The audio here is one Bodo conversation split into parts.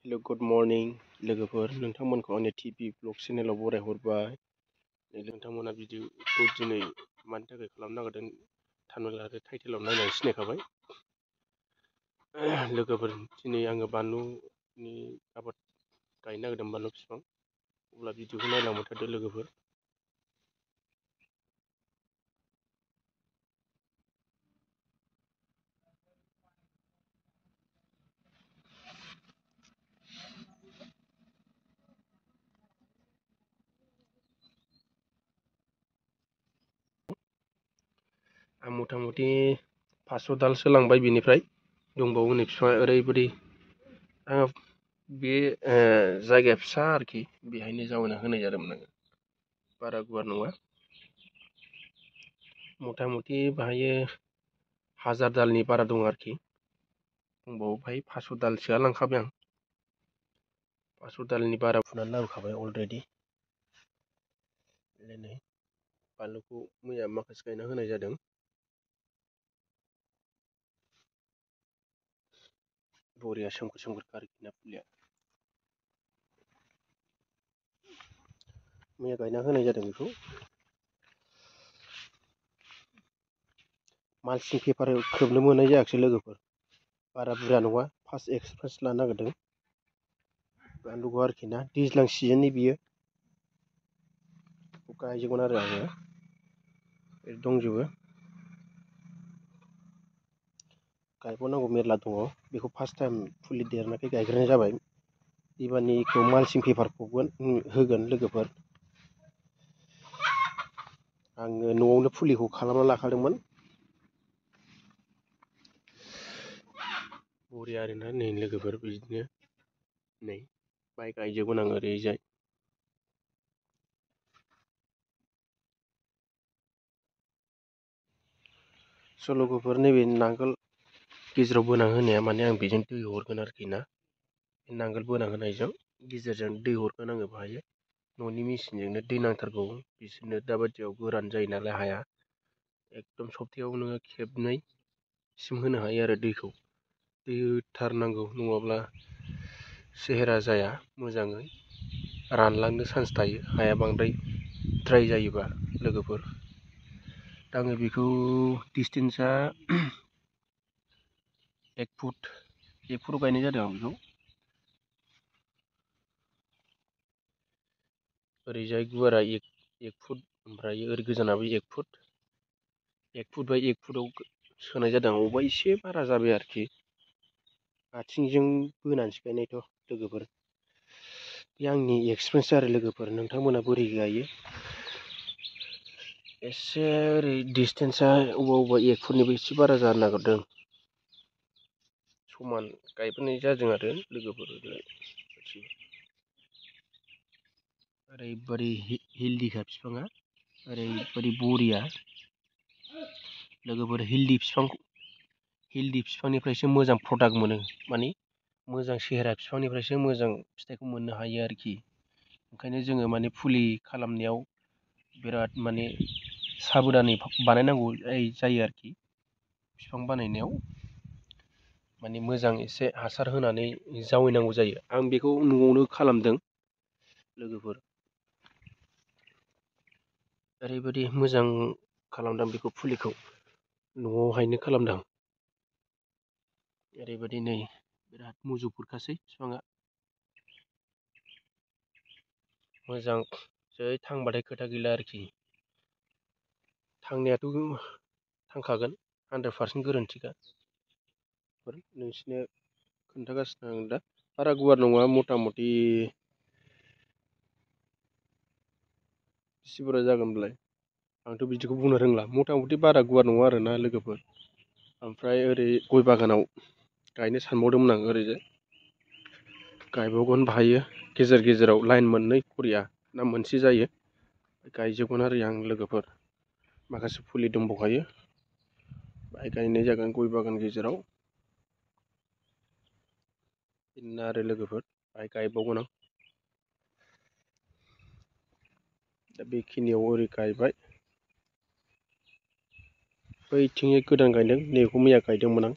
हेलो गुड मर्निं लोगोफोर नोंथांमोनखौ आंनि टिभि ब्लग चेनेलाव बरायहरबाय। नोंथांमोना भिडिअखौ दिनै मानि थाखाय खालामनो नागिरदों थाम्बनेल आरो टाइटेलाव नायनानै सिनायखाबाय। लोगोफोर दिनै आङो बानलुनि आबाद गायनो नागिरदों, बानलु बिफां। अब्ला भिडिअखौ नायलांबाय थादो लोगोफोर। आं मथा मथि 500 दालसो लांबाय, बिनिफ्राय दंबावो नै बिफाङा ओरैबायदि। आङो बे जायगाया फिसा आरोखि, बेहायनो जावैना होनाय जादोंमोन आङो, बारा गुवार नङा। मथा मथि बाहायो 1000 दालनि बारा दं आरोखि, दंबावो बाहाय 500 दालसोआ लांखाबाय आं। 500 दालनि बारा फुनानै लाबोखाबाय अलरेडि। नै बानलुखौ मैया माखासे गायना होनाय जादों। बरिया सोमखोर सोमखोर आरोखि ना फुलिया। मैया गायना होनाय जादों बेखौ। माल्चिं पेपार खोबनो मोननाय जायाखिसै लोगोफोर, बारा बुरजा नङा। फार्स्ट एक्सपिरियेन्स लानो नागिरदों बानलुखौ आरोखि ना, दैज्लां सिजेननि बियो। गायजोबगोन आरो आङो, दंजोबो। गायबावनांगौ मेरला दङ, बेखौ फार्स्ट टाइम फुलि देरनायखाय गायग्रोनाय जाबाय। एबारनिखौ माल्चिं पेपारखौबो होगोन लोगोफोर। आङो न'आवनो फुलिखौ खालामना लाखादोंमोन। बरिया आरोना नै लोगोफोर, बिदिनो नै बाहाय गायजोबगोन आं ओरैजाय। स' लोगोफोर, नैबे नांगोल गेजेराव बोना होनाया माने आं बेजों दै हरगोन आरोखि ना। बे नांगोल बोना होनायजों गेजेरजों दै हरगोन आङो बाहायो। न'नि मेचिनजोंनो दै नांथारगौ, बिसोरनो दाबादियाव गोरान जायो नालाय हाया। एकदम सप्तायाव नोङो खेबनैसिम होनो हायो आरो दैखौ। दै होथारनांगौ, नङाब्ला सेहेरा जाया मोजाङै, रानलांनो चान्स थायो हाया बांद्राय ड्राय जायोबा लोगोफोर। दा आङो बेखौ डिसटेन्सा 1 फुट गायनाय जादों आं बेखौ। ओरैजाय गुवारा 1 फुट, ओमफ्राय ओरै गोजानाबो 1 फुट। 1 फुट बाय 1 फुटाव सोनाय जादों। अबेबा एसे बारा जाबाय आरोखि, आथिंजों बोनानैसो गायनायथ' लोगोफोर। बे आंनि एक्सपिरियेन्स आरो लोगोफोर, नोंथांमोना बोरै गायो। एसे ओरै डिसटेन्सा अबेबा 1 फुटनिबो एसे बारा जानो नागिरदों। समान गायबोनाय जादों आरो लोगोफोर। ओरैबादि हेल्दिखा बिफाङा, ओरैबादि बरिया लोगोफोर। हेल्दि बिफांनिफ्रायसो मोजां प्रडाक्ट मोनो, माने मोजां सेहेरा बिफांनिफ्रायसो मोजां फिथाइखौ मोननो हायो आरोखि। ओंखायनो जोङो माने फुलि खालामनायाव बिराद माने साबधानै बानायनांगौ जायो आरोखि। बिफां बानायनायाव माने मोजां एसे हासार होनानै जावैनांगौ जायो। आं बेखौ न'आवनो खालामदों लोगोफोर। ओरैबायदि मोजां खालामदों बेखौ, फुलिखौ न'आवहायनो खालामदों। ओरैबायदि नै बिराद मुजुफोरखासै बिफाङा। मोजां जै थांबाथाय खोथा गैला आरोखि। थांनायाथ' थांखागोन, 100% गोरोन्थिखा। नोंसिनो खोन्थागासिनो आं दा, बारा गुवार नङा। मथा मथि बेसे बुरजा जागोनब्लाय, आंथ' बिदिखौ बुंनो रोंला। मथा मथि बारा गुवार नङा आरोना लोगोफोर। ओमफ्राय ओरै गय बागानाव गायनो सानबावदोंमोन आं, ओरैजाय गायबावगोन बाहायो गेजेर गेजेराव लाइन मोननै खरिया ना मोनसे जायो, गायजोबगोन आरो आं लोगोफोर। माखासे फुलि दंबावखायो, बाहाय गायनाय जागोन गय बागान गेजेराव। बिदिनो आरो लोगोफोर, बाहाय गायबावगोन आं। दा बेखिनियाव ओरै गायबाय। बैथिं गोदान गायदों, नैबेखौ मैया गायदोंमोन आं।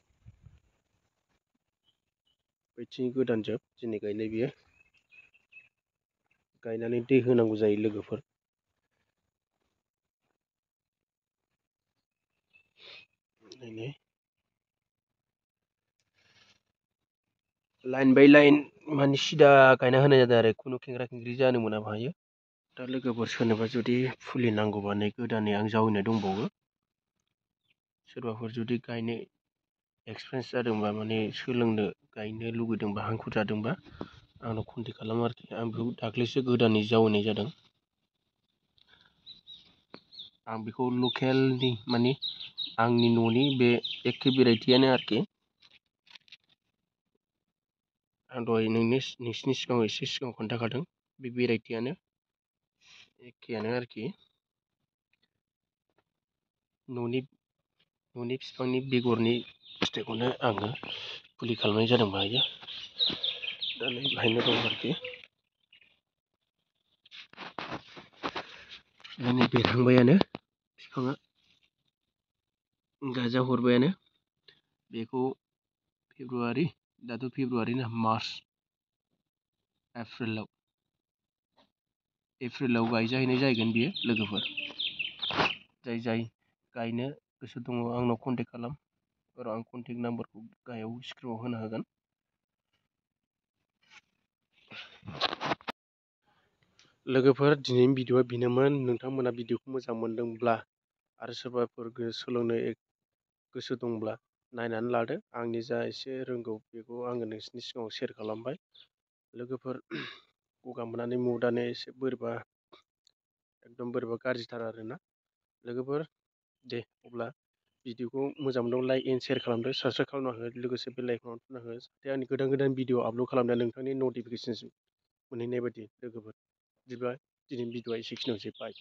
बैथिं गोदान जोब दिनै गायनाय बियो गायनानै दै होनांगौ जायो लोगोफोर ओंखायनो लाइन बाय लाइन माने सिदा गायना होनाय जादों आरो खुनु खेंख्रा खेंख्रि जानो मोना बाहायो दा लोगोफोर सोरनोबा जुदि फुलि नांगौबा नै गोदानै आं जावैनाय दंबावो सोरबाफोर जुदि गायनो एक्सपिरियेन्स जादोंबा माने सोलोंनो गायनो लुगैदोंबा हांखुर जादोंबा आंनाव कन्टेक्ट खालाम आरोखि आं बेखौ दाख्लैसो गोदानै जावैनाय जादों आं बेखौ लकेलनि माने आंनि न'नि बे एखे भेराइटियानो आरोखि आं दहाय नोंसिनि सिगाङाव एसे सिगाङाव खोन्थाखादों बे भेराइटियानो एखेयानो आरोखि न'नि बिफांनि बेगरनि फिथाइखौनो आङो फुलि खालामनाय जादों बाहायो दा नै बाहायनो दं आरोखि दा नै बेरहांबायानो बिफाङा गाजा हरबायानो बेखौ फेब्रुवारि दाथ' फेब्रुवारि ना मार्च एप्रिलाव गायजाहैनाय जाहैगोन बियो लोगोफोर जाय गायनो गोसो दङ आंनाव कन्टेक्ट खालाम र' आं कन्टेक्ट नाम्बारखौ गाहायाव स्क्रिनाव होना होगोन लोगोफोर दिनैनि भिडिअ'आ बेनोमोन नोंथांमोना भिडिअ'खौ मोजां मोनदोंब्ला आरो सोरबाफोर सोलोंनो गोसो दंब्ला नायनानै लादो आंनि जा एसे रोंगौ बेखौ आङो नोंसिनि सिगाङाव शेयार खालामबाय लोगोफोर गगा मोननानै मुदानो एसे बोरैबा एकदम बोरैबा गाज्रिथार आरोना लोगोफोर दे अब्ला भिडिअ'खौ मोजां मोनदोंब्ला लाइक एन्ड शेयार खालामदो साबस्क्राइब खालामना हो लोगोसे बेल आइकनाव थुना हो जाहाथे आंनि गोदान भिडिअ आपल'ड खालामनाया नोंथांनि नटिफिकेसन मोनहैनाय बायदि लोगोफोर बिदिब्ला दिनैनि भिडिअ'आ एसेखिनियावसै बाय